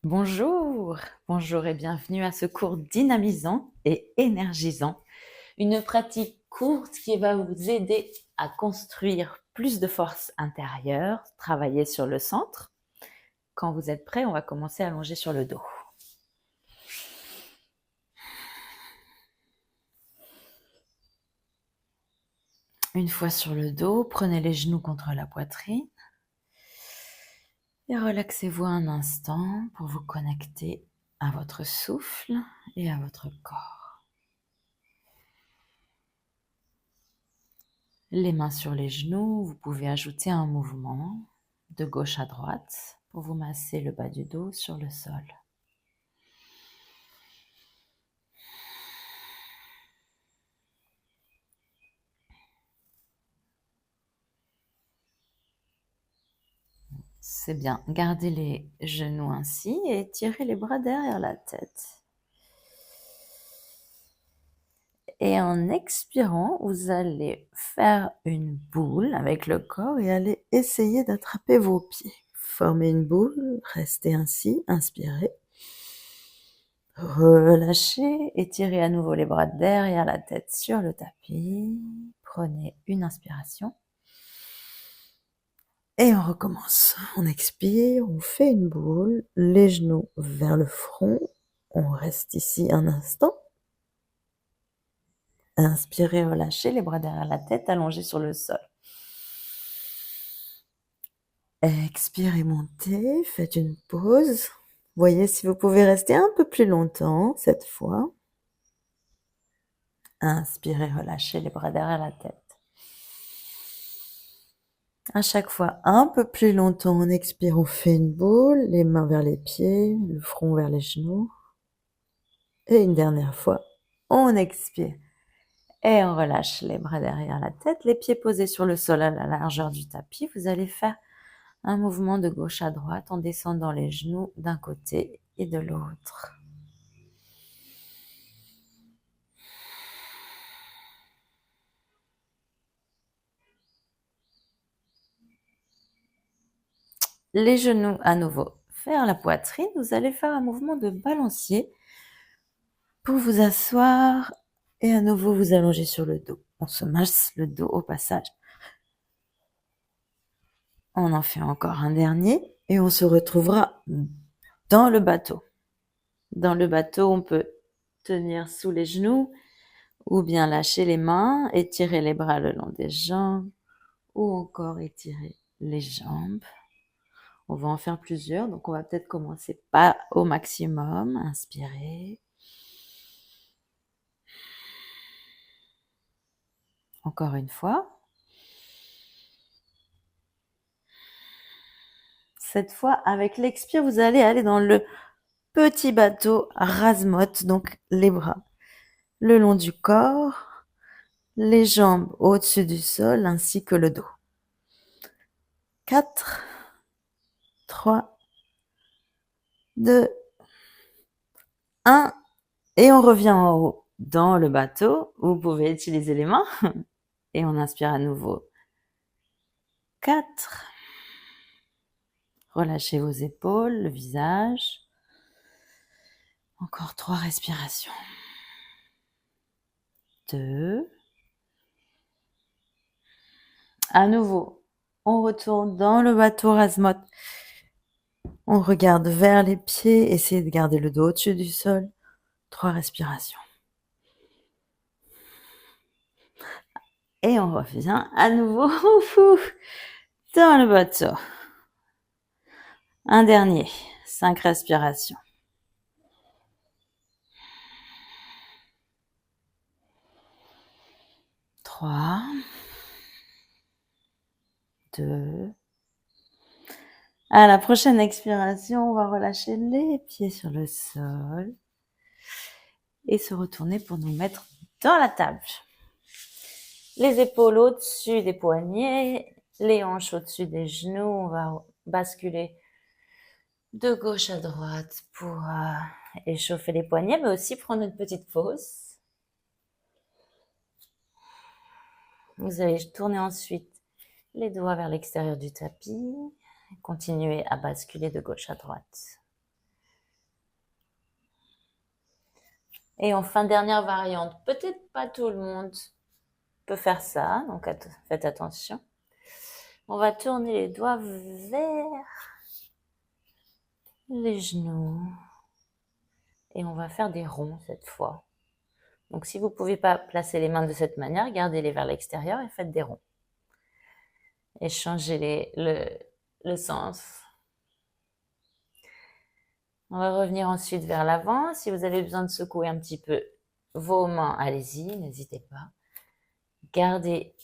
Bonjour, bonjour et bienvenue à ce cours dynamisant et énergisant. Une pratique courte qui va vous aider à construire plus de force intérieure, travailler sur le centre. Quand vous êtes prêts, on va commencer à allonger sur le dos. Une fois sur le dos, prenez les genoux contre la poitrine et relaxez-vous un instant pour vous connecter à votre souffle et à votre corps. Les mains sur les genoux, vous pouvez ajouter un mouvement de gauche à droite pour vous masser le bas du dos sur le sol. C'est bien, gardez les genoux ainsi et tirez les bras derrière la tête. Et en expirant, vous allez faire une boule avec le corps et allez essayer d'attraper vos pieds. Formez une boule, restez ainsi, inspirez. Relâchez, étirez à nouveau les bras derrière la tête sur le tapis. Prenez une inspiration. Et on recommence. On expire, on fait une boule, les genoux vers le front. On reste ici un instant. Inspirez, relâchez les bras derrière la tête, allongés sur le sol. Expirez, montez, faites une pause. Voyez si vous pouvez rester un peu plus longtemps cette fois. Inspirez, relâchez les bras derrière la tête. À chaque fois, un peu plus longtemps, on expire, on fait une boule, les mains vers les pieds, le front vers les genoux. Et une dernière fois, on expire. Et on relâche les bras derrière la tête, les pieds posés sur le sol à la largeur du tapis. Vous allez faire un mouvement de gauche à droite en descendant les genoux d'un côté et de l'autre. Les genoux à nouveau vers la poitrine. Vous allez faire un mouvement de balancier pour vous asseoir et à nouveau vous allonger sur le dos. On se masse le dos au passage. On en fait encore un dernier et on se retrouvera dans le bateau. Dans le bateau, on peut tenir sous les genoux ou bien lâcher les mains, étirer les bras le long des jambes ou encore étirer les jambes. On va en faire plusieurs, donc on va peut-être commencer pas au maximum. Inspirez. Encore une fois. Cette fois, avec l'expire, vous allez aller dans le petit bateau Razmot, donc les bras le long du corps, les jambes au-dessus du sol ainsi que le dos. 4, 3, 2, 1 et on revient en haut dans le bateau. Vous pouvez utiliser les mains et on inspire à nouveau. 4, relâchez vos épaules, le visage. Encore 3 respirations. 2. À nouveau, on retourne dans le bateau Razmot. On regarde vers les pieds, essayez de garder le dos au-dessus du sol. 3 respirations. Et on revient à nouveau dans le bateau. Un dernier, 5 respirations. 3, 2. À la prochaine expiration, on va relâcher les pieds sur le sol et se retourner pour nous mettre dans la table. Les épaules au-dessus des poignets, les hanches au-dessus des genoux. On va basculer de gauche à droite pour échauffer les poignets, mais aussi prendre une petite pause. Vous allez tourner ensuite les doigts vers l'extérieur du tapis. Continuez à basculer de gauche à droite. Et enfin, dernière variante, peut-être pas tout le monde peut faire ça, donc faites attention. On va tourner les doigts vers les genoux. Et on va faire des ronds cette fois. Donc si vous ne pouvez pas placer les mains de cette manière, gardez-les vers l'extérieur et faites des ronds. Et changez le sens. On va revenir ensuite vers l'avant. Si vous avez besoin de secouer un petit peu vos mains, allez-y, n'hésitez pas. Gardez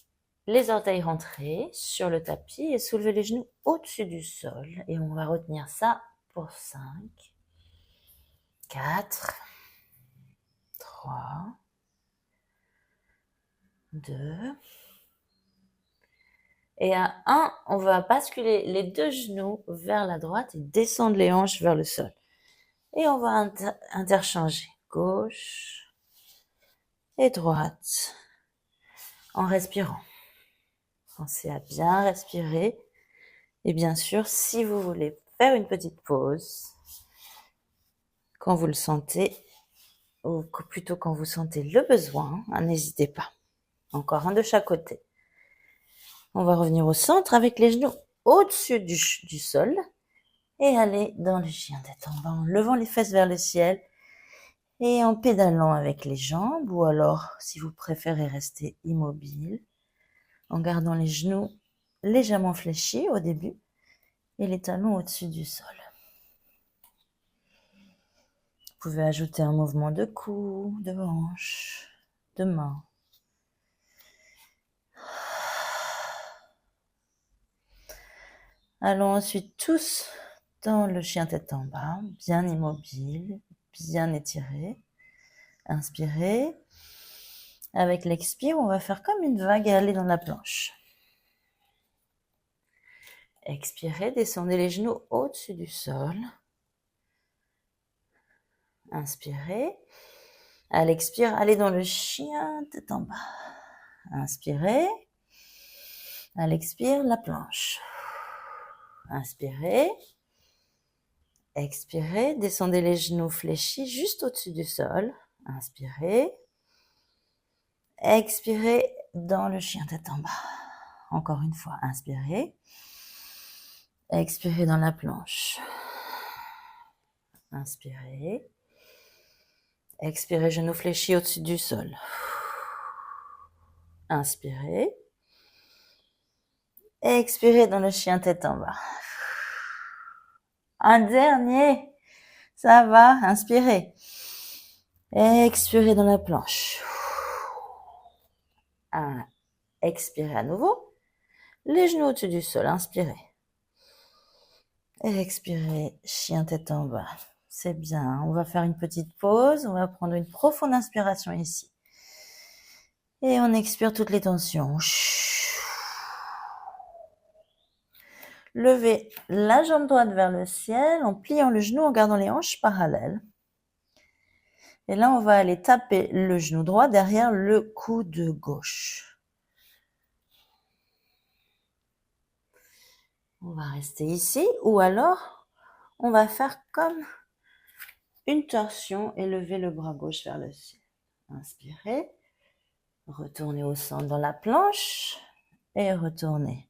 les orteils rentrés sur le tapis et soulevez les genoux au-dessus du sol. Et on va retenir ça pour 5, 4, 3, 2. Et à 1, on va basculer les deux genoux vers la droite et descendre les hanches vers le sol. Et on va interchanger gauche et droite en respirant. Pensez à bien respirer. Et bien sûr, si vous voulez faire une petite pause, quand vous le sentez, ou plutôt quand vous sentez le besoin, n'hésitez pas. Encore un de chaque côté. On va revenir au centre avec les genoux au-dessus du sol et aller dans le chien tête en bas en levant les fesses vers le ciel et en pédalant avec les jambes, ou alors, si vous préférez rester immobile, en gardant les genoux légèrement fléchis au début et les talons au-dessus du sol. Vous pouvez ajouter un mouvement de cou, de hanche, de main. Allons ensuite tous dans le chien tête en bas, bien immobile, bien étiré. Inspirez. Avec l'expire, on va faire comme une vague et aller dans la planche. Expirez, descendez les genoux au-dessus du sol. Inspirez. À l'expire, allez dans le chien tête en bas. Inspirez. À l'expire, la planche. Inspirez. Expirez, descendez les genoux fléchis juste au-dessus du sol. Inspirez. Expirez dans le chien tête en bas. Encore une fois, inspirez. Expirez dans la planche. Inspirez. Expirez, genoux fléchis au-dessus du sol. Inspirez. Expirez dans le chien tête en bas. Un dernier. Ça va, inspirez. Expirez dans la planche. Expirez à nouveau. Les genoux au-dessus du sol, inspirez. Expirez, chien tête en bas. C'est bien, on va faire une petite pause. On va prendre une profonde inspiration ici. Et on expire toutes les tensions. Levez la jambe droite vers le ciel en pliant le genou, en gardant les hanches parallèles. Et là, on va aller taper le genou droit derrière le coude gauche. On va rester ici, ou alors, on va faire comme une torsion et lever le bras gauche vers le ciel. Inspirez, retournez au centre dans la planche et retournez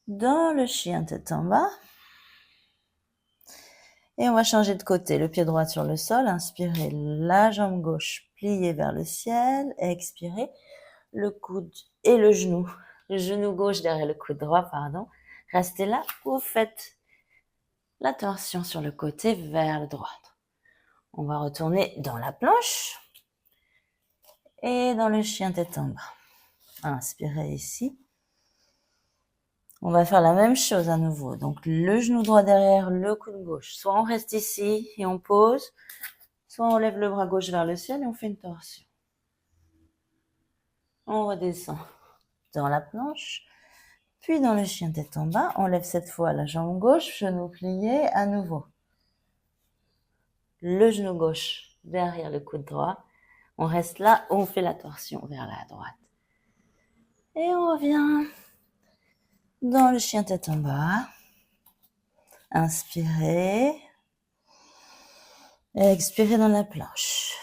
dans le chien tête en bas. Et on va changer de côté, le pied droit sur le sol. Inspirez, la jambe gauche pliée vers le ciel. Expirez, le coude et le genou gauche derrière le coude droit, pardon. Restez là, vous faites la torsion sur le côté vers le droit. On va retourner dans la planche et dans le chien tête en bas. Inspirez ici. On va faire la même chose à nouveau. Donc le genou droit derrière le coude gauche. Soit on reste ici et on pose, soit on lève le bras gauche vers le ciel et on fait une torsion. On redescend dans la planche, puis dans le chien tête en bas. On lève cette fois la jambe gauche, genou plié à nouveau. Le genou gauche derrière le coude droit. On reste là, on fait la torsion vers la droite. Et on revient dans le chien tête en bas. Inspirez. Expirez dans la planche.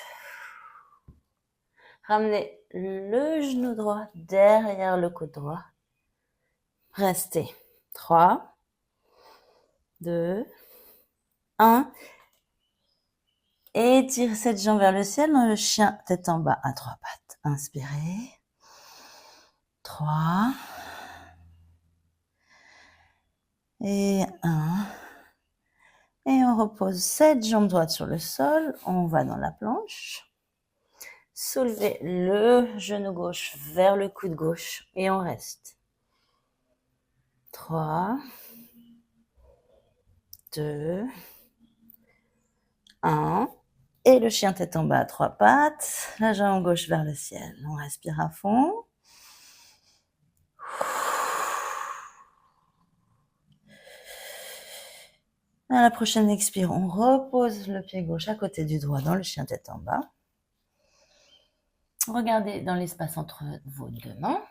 Ramenez le genou droit derrière le coude droit. Restez. 3, 2, 1. Étirez cette jambe vers le ciel dans le chien tête en bas à 3 pattes. Inspirez. 3. Et 1. Et on repose cette jambe droite sur le sol. On va dans la planche. Soulevez le genou gauche vers le coude gauche et on reste. 3, 2, 1. Et le chien tête en bas à 3 pattes. La jambe gauche vers le ciel. On respire à fond. À la prochaine expire, on repose le pied gauche à côté du droit dans le chien tête en bas. Regardez dans l'espace entre vos deux mains.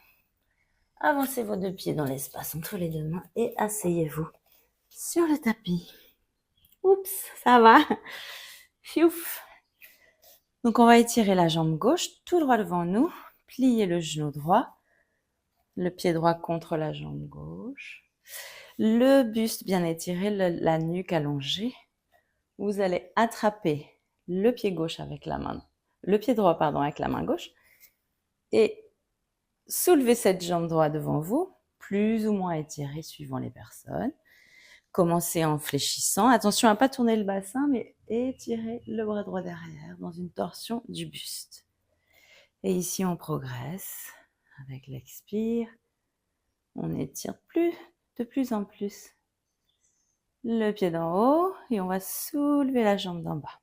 Avancez vos deux pieds dans l'espace entre les deux mains et asseyez-vous sur le tapis. Oups, ça va. Fiouf. Donc on va étirer la jambe gauche tout droit devant nous. Plier le genou droit. Le pied droit contre la jambe gauche. Le buste bien étiré, la nuque allongée. Vous allez attraper le pied gauche avec la main, le pied droit pardon avec la main gauche et soulever cette jambe droite devant vous, plus ou moins étirée suivant les personnes. Commencez en fléchissant. Attention à ne pas tourner le bassin, mais étirez le bras droit derrière dans une torsion du buste. Et ici, on progresse avec l'expire. On étire de plus en plus le pied d'en haut et on va soulever la jambe d'en bas.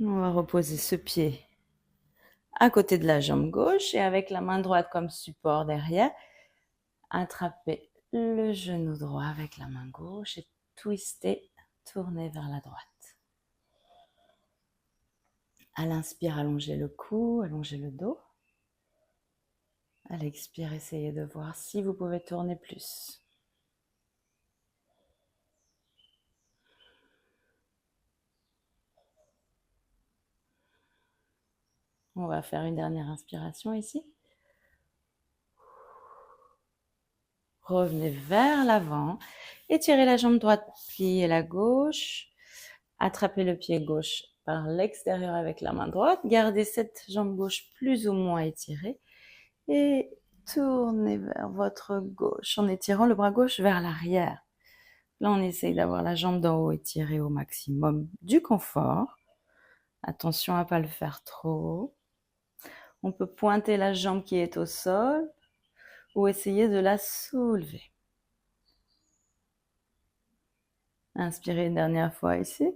On va reposer ce pied à côté de la jambe gauche et avec la main droite comme support derrière, attraper le genou droit avec la main gauche et twister, tourner vers la droite. À l'inspire, allongez le cou, allongez le dos. À l'expire, essayez de voir si vous pouvez tourner plus. On va faire une dernière inspiration ici. Revenez vers l'avant. Étirez la jambe droite, pliez la gauche. Attrapez le pied gauche par l'extérieur avec la main droite. Gardez cette jambe gauche plus ou moins étirée. Et tournez vers votre gauche en étirant le bras gauche vers l'arrière. Là, on essaye d'avoir la jambe d'en haut étirée au maximum du confort. Attention à ne pas le faire trop. On peut pointer la jambe qui est au sol ou essayer de la soulever. Inspirez une dernière fois ici.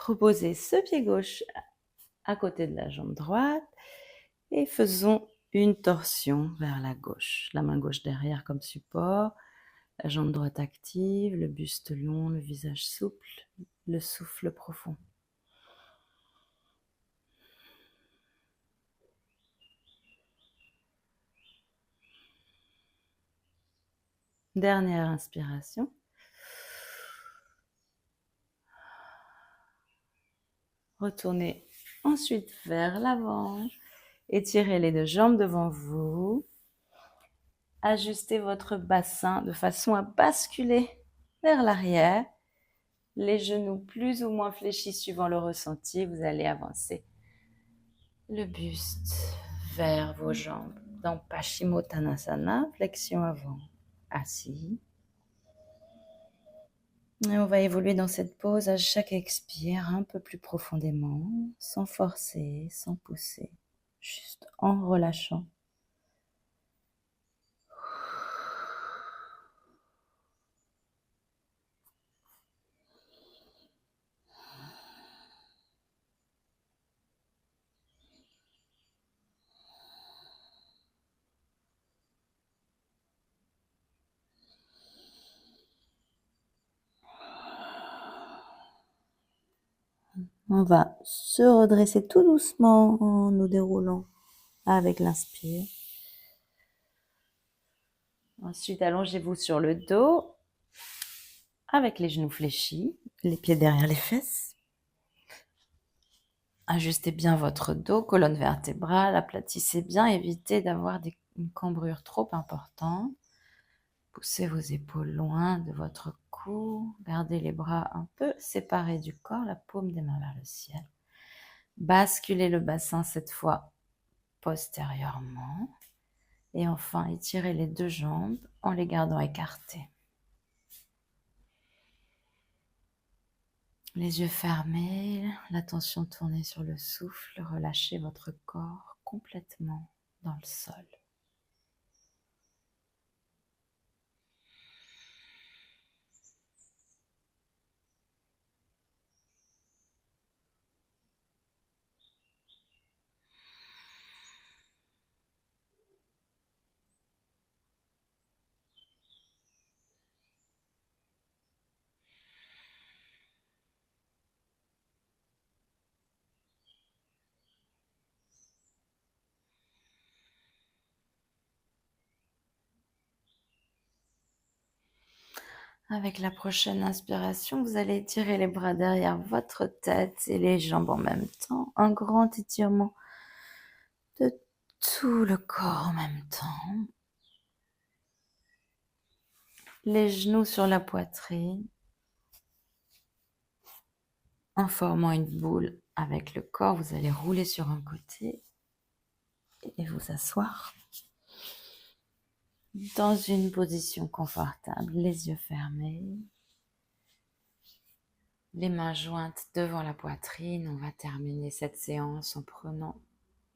Reposez ce pied gauche à côté de la jambe droite et faisons une torsion vers la gauche. La main gauche derrière comme support, la jambe droite active, le buste long, le visage souple, le souffle profond. Dernière inspiration. Retournez ensuite vers l'avant. Étirez les deux jambes devant vous. Ajustez votre bassin de façon à basculer vers l'arrière. Les genoux plus ou moins fléchis suivant le ressenti. Vous allez avancer le buste vers vos jambes dans Paschimottanasana, flexion avant, assis. Et on va évoluer dans cette pose à chaque expire un peu plus profondément, sans forcer, sans pousser, juste en relâchant. On va se redresser tout doucement en nous déroulant avec l'inspire. Ensuite, allongez-vous sur le dos. avec les genoux fléchis, les pieds derrière les fesses. Ajustez bien votre dos, colonne vertébrale, aplatissez bien, évitez d'avoir une cambrure trop importante. Poussez vos épaules loin de votre cou, gardez les bras un peu séparés du corps, la paume des mains vers le ciel. Basculez le bassin cette fois postérieurement. Et enfin, étirez les deux jambes en les gardant écartées. Les yeux fermés, l'attention tournée sur le souffle, relâchez votre corps complètement dans le sol. Avec la prochaine inspiration, vous allez étirer les bras derrière votre tête et les jambes en même temps. Un grand étirement de tout le corps en même temps. Les genoux sur la poitrine, en formant une boule avec le corps. Vous allez rouler sur un côté et vous asseoir dans une position confortable, les yeux fermés, les mains jointes devant la poitrine. On va terminer cette séance en prenant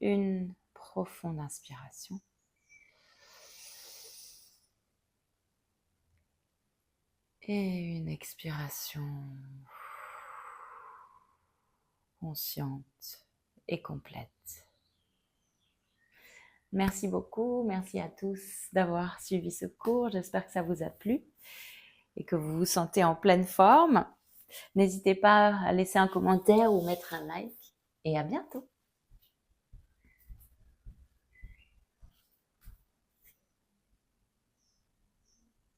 une profonde inspiration. Et une expiration consciente et complète. Merci beaucoup, merci à tous d'avoir suivi ce cours. J'espère que ça vous a plu et que vous vous sentez en pleine forme. N'hésitez pas à laisser un commentaire ou mettre un like et à bientôt.